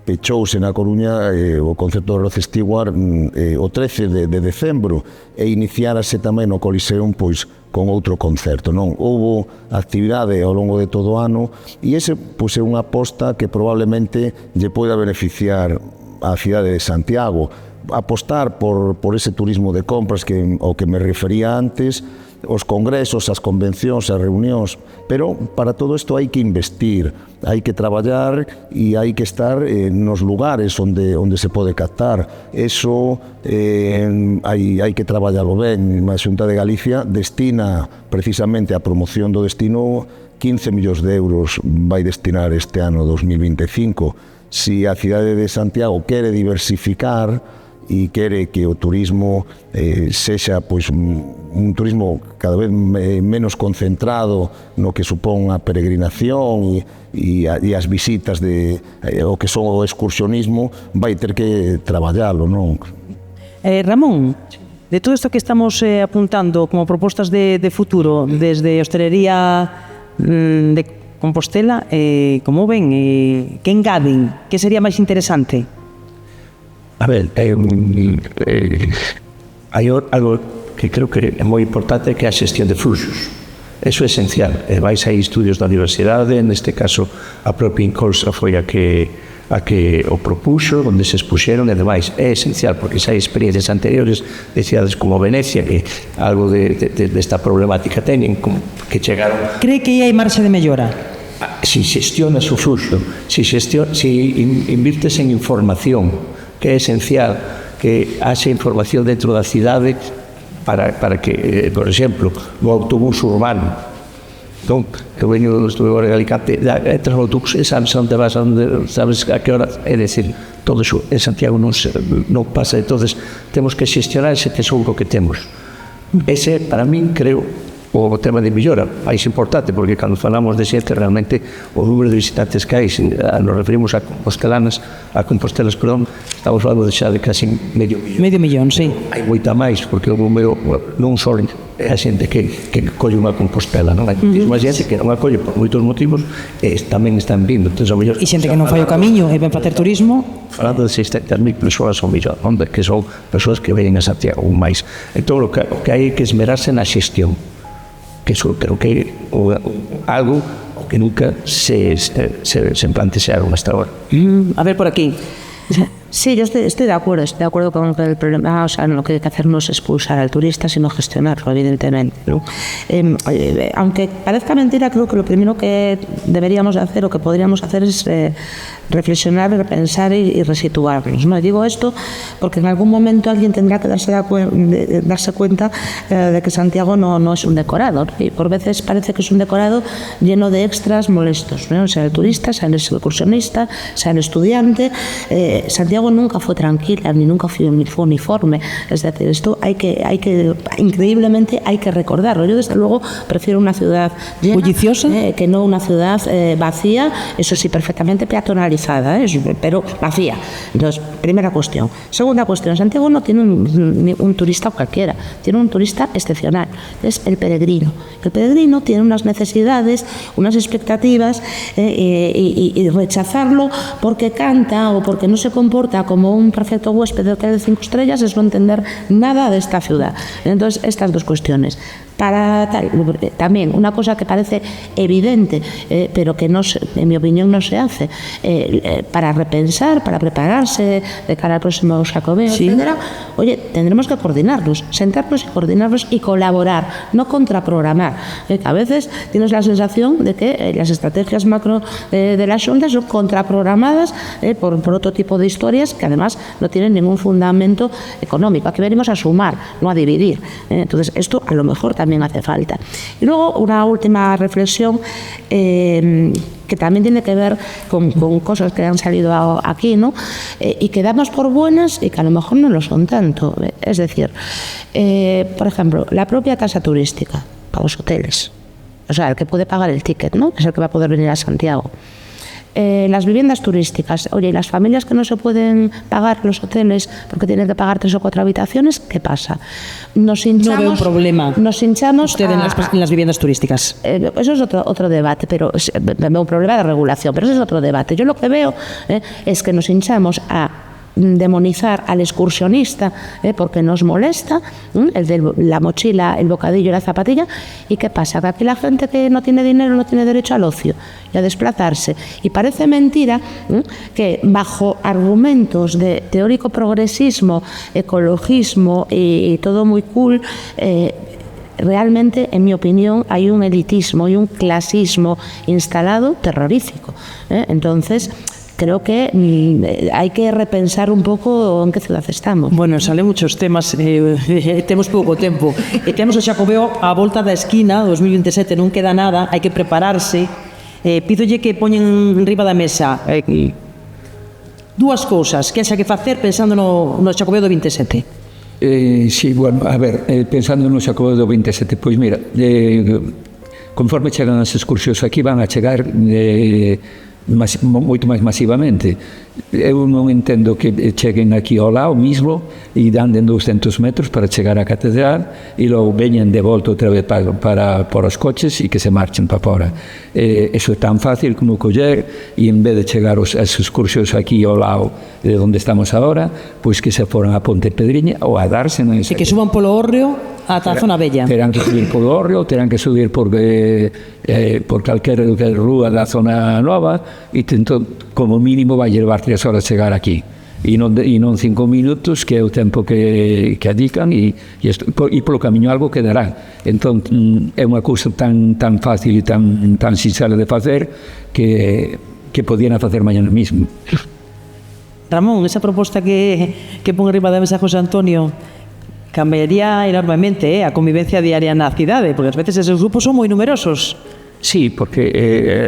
pechouse na Coruña o concerto de Rod Stewart o 13 de decembro, e iniciárase tamén no Coliseum, pois, con outro concerto, non? Houbo actividade ao longo de todo o ano, e ese, pois, é unha aposta que probablemente lle poida beneficiar a cidade de Santiago. Apostar por ese turismo de compras ao que me refería antes, os congresos, as convencións, as reunións, pero para todo isto hai que investir, hai que traballar e hai que estar nos lugares onde se pode captar. Eso hai que traballalo ben. A Xunta de Galicia destina precisamente a promoción do destino 15 millóns de euros, vai destinar este ano 2025. Si a cidade de Santiago quere diversificar e quere que o turismo sexa, pois, un turismo cada vez menos concentrado no que supón a peregrinación e as visitas o que son o excursionismo, vai ter que traballalo, non? Ramón, de todo isto que estamos apuntando como propostas de futuro desde hostelería de Compostela, como ven, que engaden, que sería máis interesante? A ver, hai algo que creo que é moi importante, que é a xestión de fluxos. Eso é esencial. Vais a estudios da universidade, neste caso a propia Incolsa foi a que o propuxo, onde se expuxeron, e demais. É esencial, porque xa hai experiencias anteriores de cidades como Venecia, que algo desta problemática teñen, que chegaron... Cree que hai marxe de mellora? Si xestionas o fluxo, si invirtes en información, que é esencial, que haxe información dentro da cidade para que, por exemplo, no autobús urbano, entón, eu veño do estudio de Alicante, entras no autobús e sabes onde vas, sabes a que hora, é dicir, todo iso en Santiago non pasa. Entonces temos que xestionar ese tesouro que temos. Ese, para min, creo, o tema de mellora máis importante, porque cando falamos de xente, realmente o número de visitantes que hai, nos referimos a Compostelas, estamos falando xa de casi medio millón. Sí. Hai moita máis, porque non só é a xente que colle unha Compostela, non? Hai moitísima xente que non a colle por moitos motivos, e tamén están vindo. E xente que non fai o camiño e ven facer turismo. Falando de 600.000 persoas ao millón, que son persoas que veñen a Santiago ou máis. Entón, o que hai que esmerarse na xestión, que eso creo que é algo que nunca se plantearon hasta ahora. A ver, por aquí. Sí, yo estoy de acuerdo con que el problema, o sea, lo que hay que hacer no es expulsar al turista, sino gestionarlo, evidentemente, ¿no? Aunque parezca mentira, creo que lo primero que deberíamos de hacer o que podríamos hacer es reflexionar, repensar y resituarnos, ¿no? Y digo esto porque en algún momento alguien tendrá que darse cuenta de que Santiago no es un decorado, ¿no? Y por veces parece que es un decorado lleno de extras molestos, ¿no? Sea el turista, sea el excursionista, sea el estudiante. Santiago nunca fue tranquila ni nunca fue uniforme, es decir, esto increíblemente hay que recordarlo. Yo desde luego prefiero una ciudad llena, bulliciosa, que no una ciudad vacía, eso sí, perfectamente peatonalizada, pero vacía. Entonces, primera cuestión. Segunda cuestión, Santiago no tiene un turista cualquiera, tiene un turista excepcional, es el peregrino. El peregrino tiene unas necesidades, unas expectativas, y rechazarlo porque canta o porque no se comporta como un perfecto huésped de hotel de 5 estrellas es no entender nada de esta ciudad. Entonces, estas dos cuestiones. También una cosa que parece evidente, pero que en mi opinión no se hace, para repensar, para prepararse de cara al próximo Xacobeo, sí, etcétera. Oye, tendremos que coordinarnos, sentarnos y coordinarnos y colaborar, no contraprogramar. A veces tienes la sensación de que las estrategias macro de la Xunta son contraprogramadas por otro tipo de historias que además no tienen ningún fundamento económico. Aquí venimos a sumar, no a dividir. Entonces, esto a lo mejor también hace falta. Y luego una última reflexión que también tiene que ver con cosas que han salido aquí, ¿no? Y que damos por buenas y que a lo mejor no lo son tanto. Es decir, por ejemplo, la propia tasa turística para los hoteles. O sea, el que puede pagar el ticket, ¿no? Es el que va a poder venir a Santiago. Las viviendas turísticas, oye, y las familias que no se pueden pagar los hoteles porque tienen que pagar 3 o 4 habitaciones, ¿qué pasa? Nos hinchamos, no veo un problema. Nos hinchamos usted en las viviendas turísticas. Eso es otro debate, pero veo un problema de regulación, pero eso es otro debate. Yo lo que veo es que nos hinchamos a demonizar al excursionista porque nos molesta, el de la mochila, el bocadillo y la zapatilla. ¿Y qué pasa? Que aquí la gente que no tiene dinero no tiene derecho al ocio y a desplazarse. Y parece mentira que bajo argumentos de teórico progresismo, ecologismo y todo muy cool, realmente, en mi opinión, hay un elitismo y un clasismo instalado terrorífico. Entonces, creo que hay que repensar un pouco en que ciudad estamos. Bueno, salen muchos temas, temos pouco tempo. Temos o Xacobeo á volta da esquina, 2027 non queda nada, hai que prepararse. Pídolle que poñen riba da mesa dúas cousas que haxa que facer pensando no Xacobeo do 27. Sí, bueno, a ver, pensando no Xacobeo do 27, pois mira, conforme chegan as excursións aquí van a chegar moito máis masivamente. Eu non entendo que cheguen aquí ao lado mismo e anden 200 metros para chegar á catedral e logo veñen de volta outra vez para os coches e que se marchen para fora. Eso é tan fácil como coller e en vez de chegar as excursións aquí ao lado de onde estamos agora, pois que se foran a Ponte Pedriña ou a Darse. E que suban polo Hórreo ata a zona bella. Terán que subir polo Hórreo, terán que subir por calquera rúa da zona nova e como mínimo vai llevar 3 horas chegar aquí e non 5 minutos, que é o tempo que adican e polo camiño algo quedará. Entón é unha cousa tan fácil e tan sincera de facer que podían facer mañana mismo. Ramón, esa proposta que pon arriba da mesa José Antonio cambiaría enormemente a convivencia diaria na cidade, porque ás veces esos grupos son moi numerosos. Sí, porque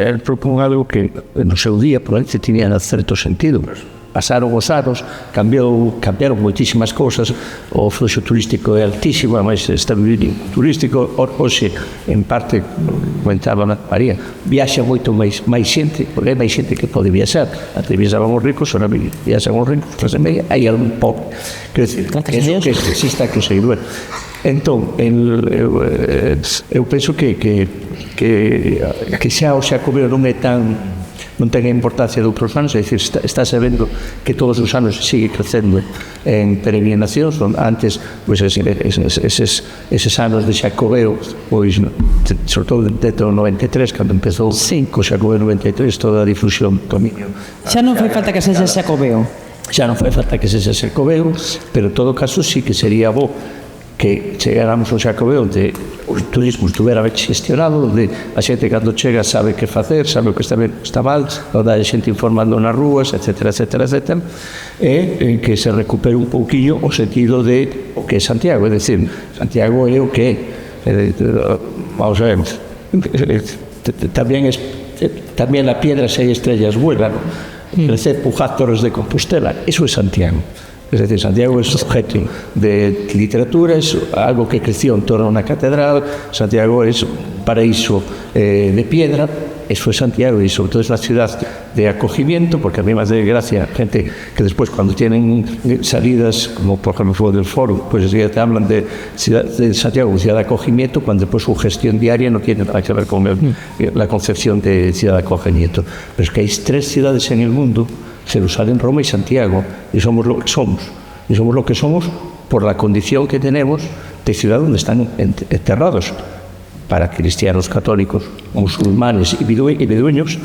el propón algo que no seu día probablemente tiña certo sentido. Pasaron os anos, cambiaron moitísimas cousas, o fluxo turístico é altísimo, mas está vivendo turístico, hoxe, en parte, comentaba María, viaxa moito máis xente, porque hai máis xente que pode viaxar. Antes viaxaban os ricos, ahora viaxan os ricos, clase media, hai algún pobre. Quero dicir, que sí está conseguido. Entón, eu penso que xa o Xacobeo non é tan non ten a importancia de outros anos, é dicir, está sabendo que todos os anos sigue crecendo en peregrinacións, antes, pois, eses anos de Xacobeo, pois, sobre todo dentro do 93, cando empezou co Xacobeo 93, toda a difusión do camiño. Xa non fai falta que sexa Xacobeo. Xa non fai falta que sexa Xacobeo, pero en todo caso sí que sería bo que chegáramos ao Xacobeo onde o turismo estuvera ben xestionado, onde a xente cando chega sabe que facer, sabe o que está ben, está mal, onde hai xente informando nas rúas, etc, e que se recupere un pouquinho o sentido de o que é Santiago, é dicir, Santiago é o que é, vamos a ver, tamén a piedra 6 estrellas vuela, ¿no? Crecer pujad torres de Compostela, eso es Santiago. Es decir, Santiago es objeto de literatura, es algo que creció en torno a una catedral. Santiago es un paraíso de piedra, eso es Santiago, y sobre todo es una ciudad de acogimiento, porque a mí me hace gracia gente que después cuando tienen salidas, como por ejemplo del foro, pues ya te hablan de Santiago, ciudad de acogimiento, cuando después su gestión diaria no tiene nada que ver con la concepción de ciudad de acogimiento. Pero es que hay 3 ciudades en el mundo, Jerusalén, Roma y Santiago, y somos lo que somos. Y somos lo que somos por la condición que tenemos de ciudad donde están enterrados, para cristianos, católicos, musulmanes y bedueños,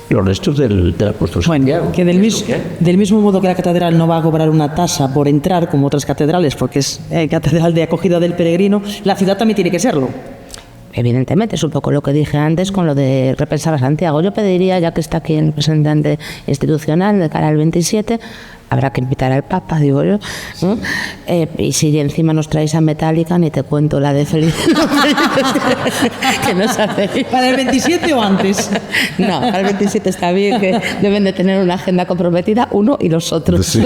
los restos del apóstol Santiago. Que del mismo modo que la catedral no va a cobrar una tasa por entrar, como otras catedrales, porque es catedral de acogida del peregrino, la ciudad también tiene que serlo. Evidentemente, es un poco lo que dije antes con lo de repensar a Santiago. Yo pediría, ya que está aquí el representante institucional de cara al 27, habrá que invitar al Papa, digo yo, ¿no? Y si encima nos traéis a Metallica, ni te cuento la de Feliz. Que nos hacéis. ¿Para el 27 o antes? No, para el 27 está bien, que deben de tener una agenda comprometida, uno y los otros. Sí.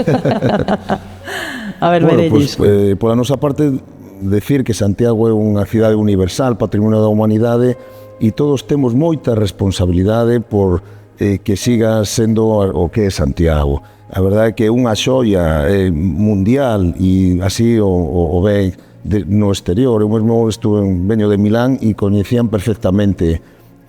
A ver, bueno, pues, por a nosa parte, decir que Santiago é unha cidade universal, patrimonio da humanidade, e todos temos moita responsabilidade por que siga sendo o que é Santiago. A verdade é que é unha xoia mundial, e así o ve no exterior. Eu mesmo veño de Milán e coñecían perfectamente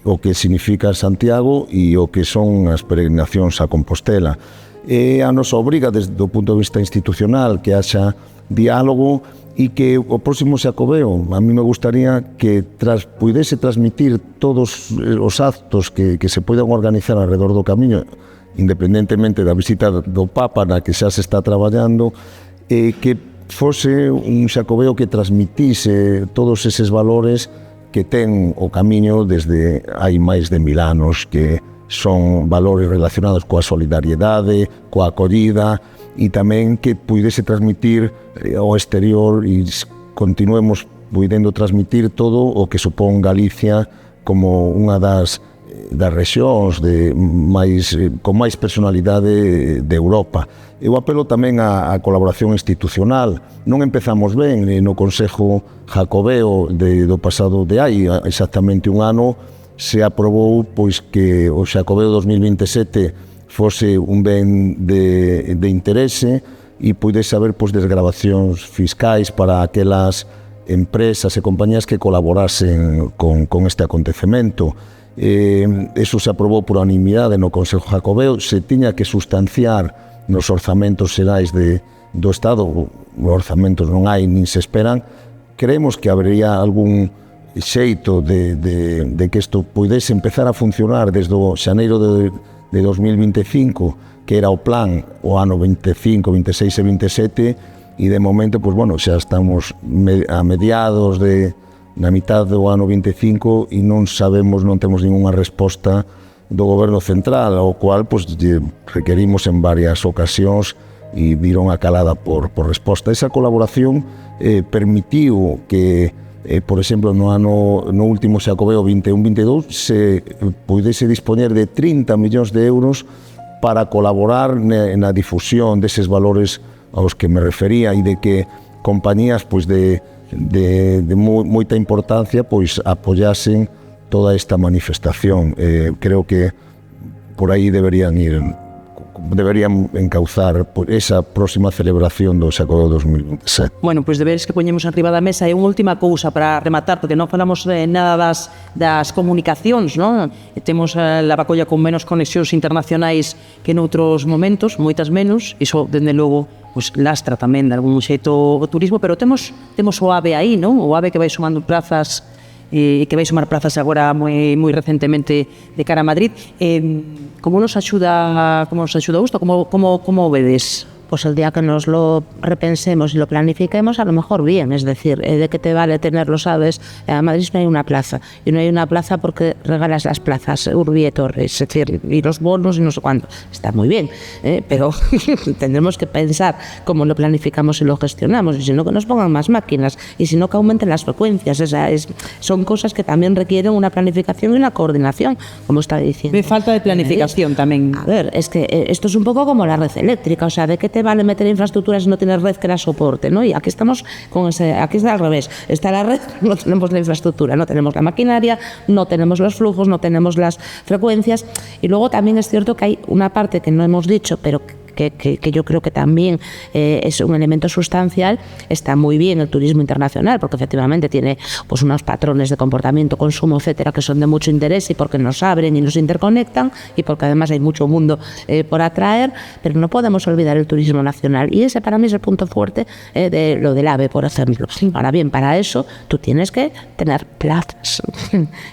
o que significa Santiago e o que son as peregrinacións a Compostela. E a nosa obriga, desde o punto de vista institucional, que haxa diálogo e que o próximo Xacobeo, a mí me gustaría que pudese transmitir todos os actos que se poidan organizar alrededor do camiño, independentemente da visita do Papa na que xa se está traballando, que fose un Xacobeo que transmitise todos eses valores que ten o camiño desde hai máis de 1000 anos, que son valores relacionados coa solidariedade, coa acollida, e tamén que pudese transmitir ao exterior e continuemos podendo transmitir todo o que supón Galicia como unha das rexións con máis personalidade de Europa. Eu apelo tamén á colaboración institucional. Non empezamos ben no Consello Jacobeo do pasado de hai exactamente un ano, se aprobou pois que o Xacobeo 2027 fose un ben de interese e pudese haber pois, desgravacións fiscais para aquelas empresas e compañías que colaborasen con este acontecemento. Eso se aprobou por unanimidade no Consello Jacobeo, se tiña que sustanciar nos orzamentos xerais do Estado, os orzamentos non hai nin se esperan. Creemos que habería algún xeito de que isto pudese empezar a funcionar desde o xaneiro de 2025, que era o plan o ano 25, 26 e 27, e de momento, pues, bueno, xa estamos a mediados na mitad do ano 25 e non sabemos, non temos ninguna resposta do goberno central, ao cual pues, requerimos en varias ocasións e viron a calada por resposta. Esa colaboración permitiu que por exemplo, no último Xacobeo 21-22 se pudese dispoñer de 30 millóns de euros para colaborar na difusión deses valores aos que me refería e de que compañías pois, de moita importancia pois, apoyasen toda esta manifestación. Creo que por aí deberían ir deberían encauzar por esa próxima celebración do século 2027. Bueno, pois deberes que poñemos arriba da mesa. E unha última cousa para rematar, porque non falamos nada das comunicacións, non? Temos a Lavacolla con menos conexións internacionais que noutros momentos, moitas menos, iso, dende logo, pois lastra tamén de algún xeito o turismo, pero temos o AVE aí, non? O AVE que vai sumando plazas e que vai sumar plazas agora moi recentemente de cara a Madrid. Como nos axuda isto? Como vedes? Pues el día que nos lo repensemos y lo planifiquemos, a lo mejor bien, es decir, ¿de qué te vale tenerlo, sabes? A Madrid no hay una plaza, y no hay una plaza porque regalas las plazas, Urbi et Orbi, es decir, y los bonos y no sé cuánto. Está muy bien, pero tendremos que pensar cómo lo planificamos y lo gestionamos, y si no, que nos pongan más máquinas, y si no, que aumenten las frecuencias. Son cosas que también requieren una planificación y una coordinación, como estaba diciendo. De falta de planificación tamén. A ver, es que esto es un poco como la red eléctrica, o sea, ¿de qué te vale meter infraestructuras si no tienes red que la soporte, ¿no? Y aquí estamos aquí está al revés. Está la red, no tenemos la infraestructura, no tenemos la maquinaria, no tenemos los flujos, no tenemos las frecuencias. Y luego también es cierto que hay una parte que no hemos dicho, pero que yo creo que también es un elemento sustancial. Está muy bien el turismo internacional, porque efectivamente tiene pues unos patrones de comportamiento, consumo, etcétera, que son de mucho interés, y porque nos abren y nos interconectan, y porque además hay mucho mundo por atraer, pero no podemos olvidar el turismo nacional, y ese para mí es el punto fuerte de lo del AVE, por ejemplo. Ahora bien, para eso tú tienes que tener plazas,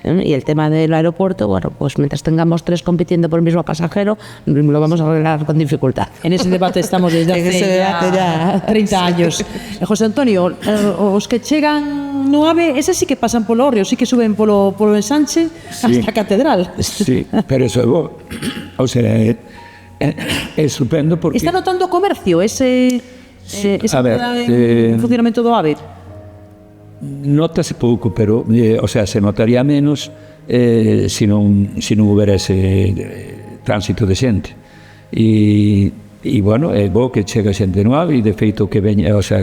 y el tema del aeropuerto, bueno, pues mientras tengamos 3 compitiendo por el mismo pasajero, lo vamos a arreglar con dificultad. En ese debate estamos desde hace ya 30 años. José Antonio, os que chegan no AVE, ese sí que pasan polo Hórreo, sí que suben polo ensanche hasta a Catedral. Sí, pero eso é bo. O sea, é estupendo porque... Está notando o comercio ese funcionamento do AVE? Notase pouco, pero o sea, se notaría menos se non houbera ese tránsito de xente. E bueno, é bo que chega xente no AVE, e de feito que veña, o sea,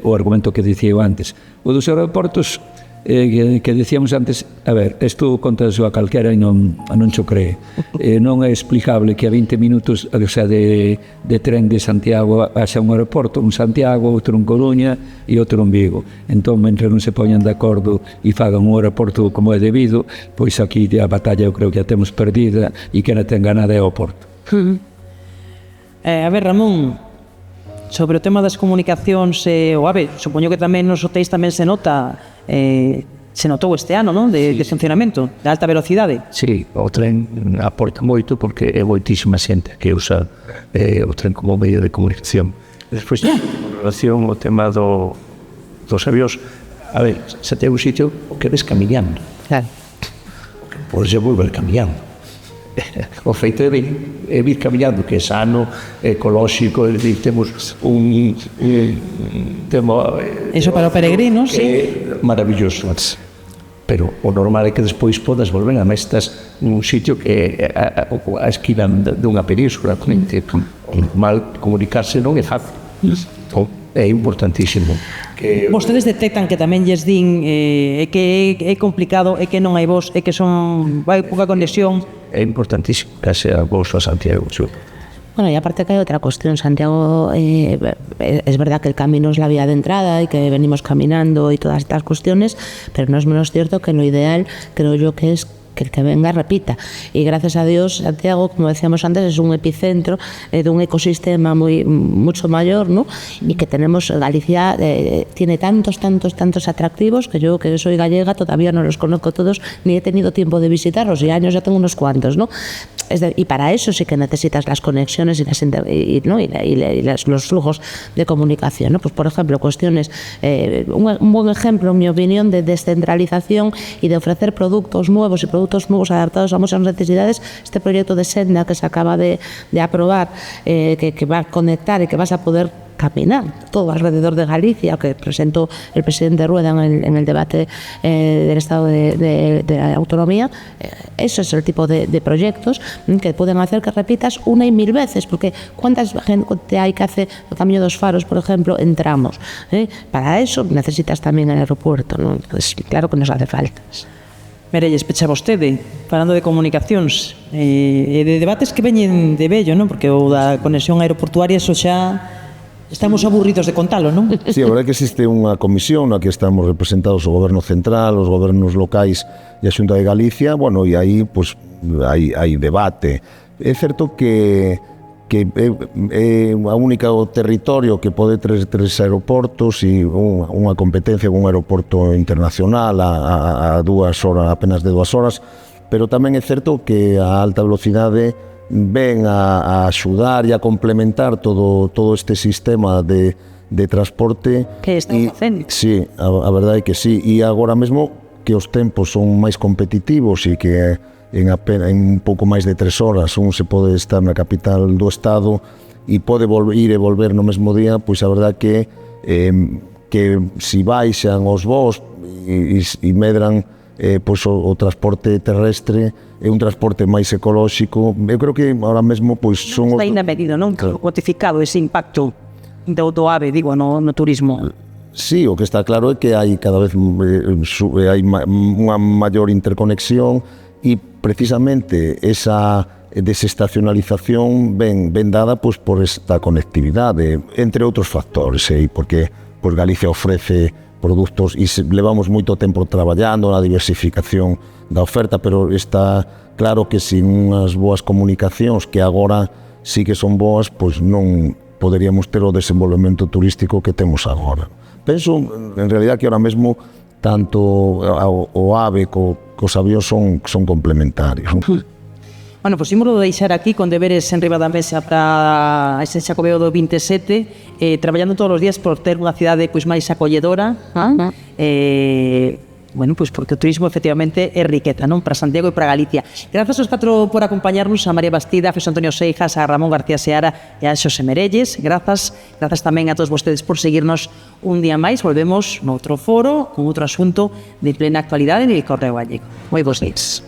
o argumento que dicía eu antes. O dos aeroportos que decíamos antes, a ver, isto contas a calquera e non cho cree. Non é explicable que a 20 minutos, o sea, de tren de Santiago haxa un aeroporto, un Santiago, outro en Coruña e outro en Vigo. Entón, mentre non se poñan de acordo e fagan un aeroporto como é debido, pois aquí a batalla eu creo que a temos perdida, e que non ten ganada é o Porto. A ver, Ramón, sobre o tema das comunicacións o AVE, supoño que tamén nos hotéis tamén se nota, se notou este ano, non? De funcionamento, de alta velocidade. Sí, o tren aporta moito porque é moitísima xente que usa o tren como medio de comunicación. Despois, en relación ao tema dos avións, a ver, se ten un sitio o que ves camiñando. Claro. Podes volver camiñando. O feito é vir camiñando, que é sano, ecolóxico, é dicir, temos un tema... Eso para o peregrino, sí. É maravilloso. Pero o normal é que despois podas volver a mestas nun sitio que é a esquina dunha península. O normal comunicarse non é fácil. É importantísimo. Vostedes detectan que tamén lles din que é complicado, é que non hai voz, é que vai pouca conexión. É importantísimo que sea voz a Santiago. Bueno, y aparte que hay otra cuestión, Santiago, es verdad que el camino es la vía de entrada y que venimos caminando y todas estas cuestiones, pero no es menos cierto que lo ideal, creo yo, que es que el que venga repita. Y gracias a Dios, Santiago, como decíamos antes, es un epicentro de un ecosistema mucho mayor, ¿no? Y que tenemos, Galicia tiene tantos atractivos que yo, que soy gallega, todavía no los conozco todos, ni he tenido tiempo de visitarlos, y años ya tengo unos cuantos, ¿no? Y para eso sí que necesitas las conexiones y los flujos de comunicación, ¿no? Pues, por ejemplo, cuestiones, un buen ejemplo, en mi opinión, de descentralización y de ofrecer productos nuevos adaptados a muchas necesidades, este proyecto de Senda que se acaba de aprobar, que va a conectar y que vas a poder caminar todo alrededor de Galicia, que presentó el presidente Rueda en el debate del Estado de la Autonomía. Eso es el tipo de proyectos que pueden hacer que repitas una y mil veces, porque ¿cuántas gente hay que hace el Camino dos Faros, por ejemplo, en tramos? Para eso necesitas también el aeropuerto, ¿no? Pues claro que nos hace falta. Merelles, pecha vostede, falando de comunicacións, e de debates que veñen de vello, non? Porque o da conexión aeroportuaria, eso xa estamos aburridos de contalo, non? Sí, a verdade é que existe unha comisión na que estamos representados o Goberno Central, os gobernos locais e a Xunta de Galicia, bueno, e aí, pues, hai debate. É certo que é a única territorio que pode tres aeroportos e unha competencia con un aeroporto internacional a 2 horas, apenas de 2 horas, pero tamén é certo que a alta velocidade ven a axudar e a complementar todo este sistema de transporte. Que están facendo. Sí, a verdade é que sí, e agora mesmo que os tempos son máis competitivos e que en un pouco máis de 3 horas un se pode estar na capital do estado e pode ir e volver no mesmo día, pois a verdade que si baixan os voos e medran pois o transporte terrestre é un transporte máis ecolóxico. Eu creo que ahora mesmo pois son Está ainda medido, non? Claro. Cuantificado ese impacto do AVE, digo, no turismo. Sí, o que está claro é que hai cada vez hai unha maior interconexión e precisamente esa desestacionalización ben dada pois, por esta conectividade, entre outros factores, porque pois, Galicia ofrece produtos e levamos moito tempo traballando na diversificación da oferta, pero está claro que sin unhas boas comunicacións que agora sí que son boas, pois non poderíamos ter o desenvolvemento turístico que temos agora. Penso, en realidad, que ahora mesmo tanto o AVE cos avións son complementarios. Bueno, pois ímolo deixar aquí con deberes en riba da mesa para ese Xacobeo do 27, traballando todos os días por ter unha cidade pois máis acolledora, bueno, pois porque o turismo efectivamente é riqueza, non? Para Santiago e para Galicia. Grazas aos 4 por acompañarnos, a María Bastida, a José Antonio Seijas, a Ramón García Seara e a Xosé Merelles. Grazas tamén a todos vostedes por seguirnos un día máis. Volvemos noutro foro con outro asunto de plena actualidade de Correo Gallego. Moi bons días.